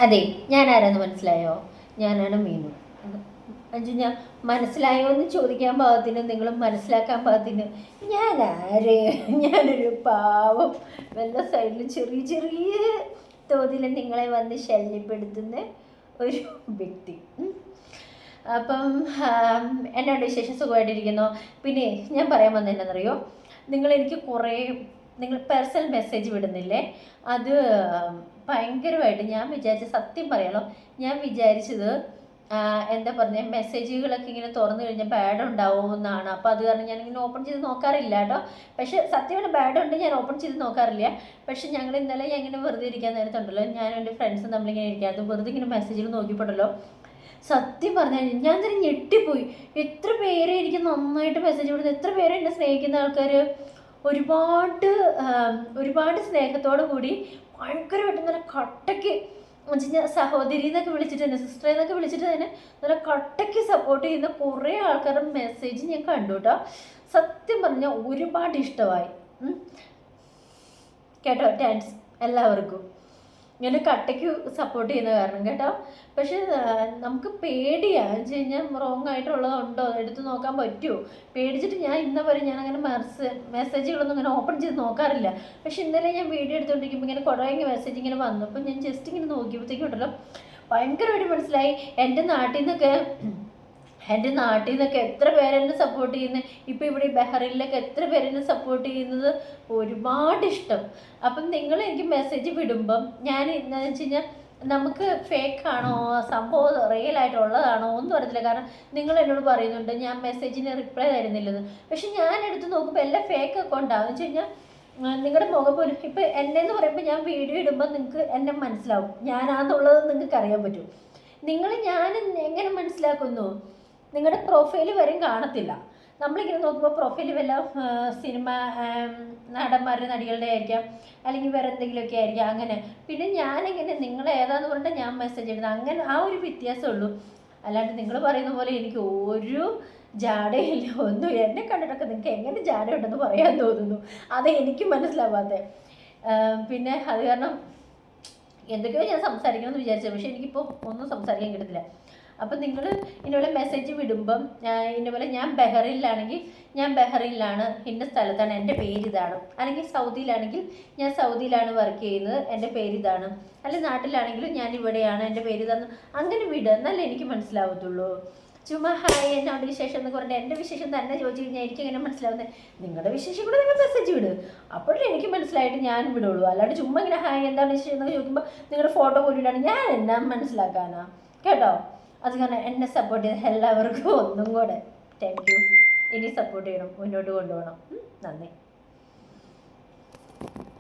അതെ, ഞാൻ ആരാന്ന് മനസ്സിലായോ? ഞാനാണ് മീനു. ഞാൻ മനസ്സിലായോ എന്ന് ചോദിക്കാൻ പാകത്തിന്, നിങ്ങൾ മനസ്സിലാക്കാൻ പാകത്തിന് ഞാൻ ആര്? ഞാനൊരു പാവം, വല്ല സൈഡിൽ ചെറിയ ചെറിയ തോതിൽ നിങ്ങളെ വന്ന് ശല്യപ്പെടുത്തുന്ന ഒരു വ്യക്തി. അപ്പം എന്നോട് വിശേഷം സുഖമായിട്ടിരിക്കുന്നു. പിന്നെ ഞാൻ പറയാൻ വന്നതെന്നറിയോ, നിങ്ങളെനിക്ക് കുറേ നിങ്ങൾ പേഴ്സണൽ മെസ്സേജ് വിടുന്നില്ലേ, അത് ഭയങ്കരമായിട്ട് ഞാൻ വിചാരിച്ച, സത്യം പറയാലോ, ഞാൻ വിചാരിച്ചത് എന്താ പറഞ്ഞ, മെസ്സേജുകളൊക്കെ ഇങ്ങനെ തുറന്നു കഴിഞ്ഞാൽ ബാഡ് ഉണ്ടാവുമെന്നാണ്. അപ്പോൾ അത് കാരണം ഞാനിങ്ങനെ ഓപ്പൺ ചെയ്ത് നോക്കാറില്ല കേട്ടോ. പക്ഷേ സത്യമാണ്, ബാഡ് ഉണ്ട്, ഞാൻ ഓപ്പൺ ചെയ്ത് നോക്കാറില്ല. പക്ഷെ ഞങ്ങൾ ഇന്നലെ ഞാൻ ഇങ്ങനെ വെറുതെ ഇരിക്കാൻ നേരത്തുണ്ടല്ലോ, ഞാനും എൻ്റെ ഫ്രണ്ട്സും നമ്മളിങ്ങനെ ഇരിക്കാതെ വെറുതെ ഇങ്ങനെ മെസ്സേജുകൾ നോക്കിയിട്ടുണ്ടല്ലോ, സത്യം പറഞ്ഞു കഴിഞ്ഞാൽ ഞാൻ തന്നെ ഞെട്ടിപ്പോയി. എത്ര പേരെ എനിക്ക് നന്നായിട്ട് മെസ്സേജ് വിടുന്നത്, എത്ര പേരെ എന്നെ സ്നേഹിക്കുന്ന ആൾക്കാർ, ഒരുപാട് ഒരുപാട് സ്നേഹത്തോടു കൂടി ഭയങ്കരമായിട്ട് നല്ല കട്ടയ്ക്ക് വെച്ച് സഹോദരി എന്നൊക്കെ വിളിച്ചിട്ട് തന്നെ, സിസ്റ്റർ എന്നൊക്കെ വിളിച്ചിട്ട് തന്നെ നല്ല കട്ടയ്ക്ക് സപ്പോർട്ട് ചെയ്യുന്ന കുറേ ആൾക്കാരുടെ മെസ്സേജ് ഞാൻ കണ്ടു കേട്ടോ. സത്യം പറഞ്ഞാൽ ഒരുപാട് ഇഷ്ടമായി കേട്ടോ. താങ്ക്സ് എല്ലാവർക്കും ഇങ്ങനെ കട്ടയ്ക്ക് സപ്പോർട്ട് ചെയ്യുന്ന കാരണം കേട്ടോ. പക്ഷെ നമുക്ക് പേടിയാണ് വെച്ച് കഴിഞ്ഞാൽ റോങ് ആയിട്ടുള്ളതുണ്ടോ, എടുത്ത് നോക്കാൻ പറ്റുമോ, പേടിച്ചിട്ട് ഞാൻ ഇന്ന വരെ ഞാൻ അങ്ങനെ മെസ്സേജുകളൊന്നും ഇങ്ങനെ ഓപ്പൺ ചെയ്ത് നോക്കാറില്ല. പക്ഷെ ഇന്നലെ ഞാൻ വീഡിയോ എടുത്തുകൊണ്ടിരിക്കുമ്പോൾ ഇങ്ങനെ കുറേ മെസ്സേജ് ഇങ്ങനെ വന്നപ്പോൾ ഞാൻ ജസ്റ്റ് ഇങ്ങനെ നോക്കിയപ്പോഴത്തേക്കും ഉണ്ടല്ലോ, ഭയങ്കരമായിട്ട് മനസ്സിലായി. എൻ്റെ നാട്ടിൽ നിന്നൊക്കെ എത്ര പേരെന്നെ സപ്പോർട്ട് ചെയ്യുന്നത്, ഇപ്പോൾ ഇവിടെ ബഹ്റൈനിലൊക്കെ എത്ര പേരെന്നെ സപ്പോർട്ട് ചെയ്യുന്നത്, ഒരുപാട് ഇഷ്ടം. അപ്പം നിങ്ങൾ എനിക്ക് മെസ്സേജ് വിടുമ്പം ഞാൻ എന്താണെന്ന് വെച്ച് കഴിഞ്ഞാൽ, നമുക്ക് ഫേക്ക് ആണോ സംഭവം റിയൽ ആയിട്ടുള്ളതാണോ ഒന്നും അറിയത്തില്ല. കാരണം നിങ്ങൾ എന്നോട് പറയുന്നുണ്ട് ഞാൻ മെസ്സേജിന് റിപ്ലൈ തരുന്നില്ലെന്ന്. പക്ഷെ ഞാൻ എടുത്ത് നോക്കുമ്പോൾ എല്ലാം ഫേക്ക് അക്കൗണ്ടാണ്. എന്ന് വെച്ച് കഴിഞ്ഞാൽ നിങ്ങളുടെ മുഖം പോലും, ഇപ്പം എന്നെ എന്ന് പറയുമ്പോൾ ഞാൻ വീഡിയോ ഇടുമ്പോൾ നിങ്ങൾക്ക് എന്നെ മനസ്സിലാവും, ഞാനാന്നുള്ളത് നിങ്ങൾക്ക് അറിയാൻ പറ്റും. ഞാൻ എങ്ങനെ മനസ്സിലാക്കുന്നു, നിങ്ങളുടെ പ്രൊഫൈൽ വരെയും കാണത്തില്ല. നമ്മളിങ്ങനെ നോക്കുമ്പോൾ പ്രൊഫൈൽ വല്ല സിനിമ നടന്മാരുടെ നടികളുടെ ആയിരിക്കാം, അല്ലെങ്കിൽ വേറെ എന്തെങ്കിലുമൊക്കെ ആയിരിക്കാം അങ്ങനെ. പിന്നെ ഞാനെങ്ങനെ നിങ്ങൾ ഏതാന്ന് പറഞ്ഞിട്ട് ഞാൻ മെസ്സേജ് ഇടുന്നത്, അങ്ങനെ ആ ഒരു വ്യത്യാസമുള്ളൂ. അല്ലാണ്ട് നിങ്ങൾ പറയുന്ന പോലെ എനിക്ക് ഒരു ജാടയില്ല ഒന്നും. എന്നെ കണ്ടിട്ടൊക്കെ നിങ്ങൾക്ക് എങ്ങനെ ജാടയുണ്ടെന്ന് പറയാൻ തോന്നുന്നു, അത് എനിക്ക് മനസ്സിലാവാതെ. പിന്നെ അത് കാരണം എന്തൊക്കെയോ ഞാൻ സംസാരിക്കണമെന്ന് വിചാരിച്ചത്, പക്ഷേ എനിക്കിപ്പോൾ ഒന്നും സംസാരിക്കാൻ കിട്ടത്തില്ല. അപ്പം നിങ്ങൾ ഇന്നപോലെ മെസ്സേജ് വിടുമ്പം ഇന്നപോലെ ഞാൻ ബഹ്റൈനിലാണെങ്കിൽ ഞാൻ ബഹ്റൈനിലാണ്, ഇന്ന സ്ഥലത്താണ്, എൻ്റെ പേര് ഇതാണ്. അല്ലെങ്കിൽ സൗദിയിലാണെങ്കിൽ ഞാൻ സൗദിയിലാണ് വർക്ക് ചെയ്യുന്നത്, എൻ്റെ പേര് ഇതാണ്. അല്ലെങ്കിൽ നാട്ടിലാണെങ്കിലും ഞാൻ ഇവിടെയാണ്, എൻ്റെ പേര് ഇതാണ്. അങ്ങനെ വിടുക, എന്നല്ലേ എനിക്ക് മനസ്സിലാവത്തുള്ളൂ. ചുമ്മാ ഹായ് എന്നോട് വിശേഷം എന്ന് പറഞ്ഞിട്ട് എൻ്റെ വിശേഷം തന്നെ ചോദിച്ചു കഴിഞ്ഞാൽ എനിക്ക് എങ്ങനെ മനസ്സിലാവുന്നത്? നിങ്ങളുടെ വിശേഷം കൂടെ നിങ്ങൾ മെസ്സേജ് വിടുക, അപ്പോഴേ എനിക്ക് മനസ്സിലായിട്ട് ഞാൻ വിടുള്ളൂ. അല്ലാണ്ട് ചുമ്മാ ഇങ്ങനെ ഹായ് എന്താണ് വിശേഷം എന്നൊക്കെ ചോദിക്കുമ്പോൾ നിങ്ങളുടെ ഫോട്ടോ പോലിട്ടാണ് ഞാൻ എന്നാ മനസ്സിലാക്കാനാ കേട്ടോ. അത് കാരണം എന്നെ സപ്പോർട്ട് ചെയ്ത എല്ലാവർക്കും ഒന്നും കൂടെ താങ്ക് യു. ഇനി സപ്പോർട്ട് ചെയ്യണം, മുന്നോട്ട് കൊണ്ടുപോകണം. നന്ദി.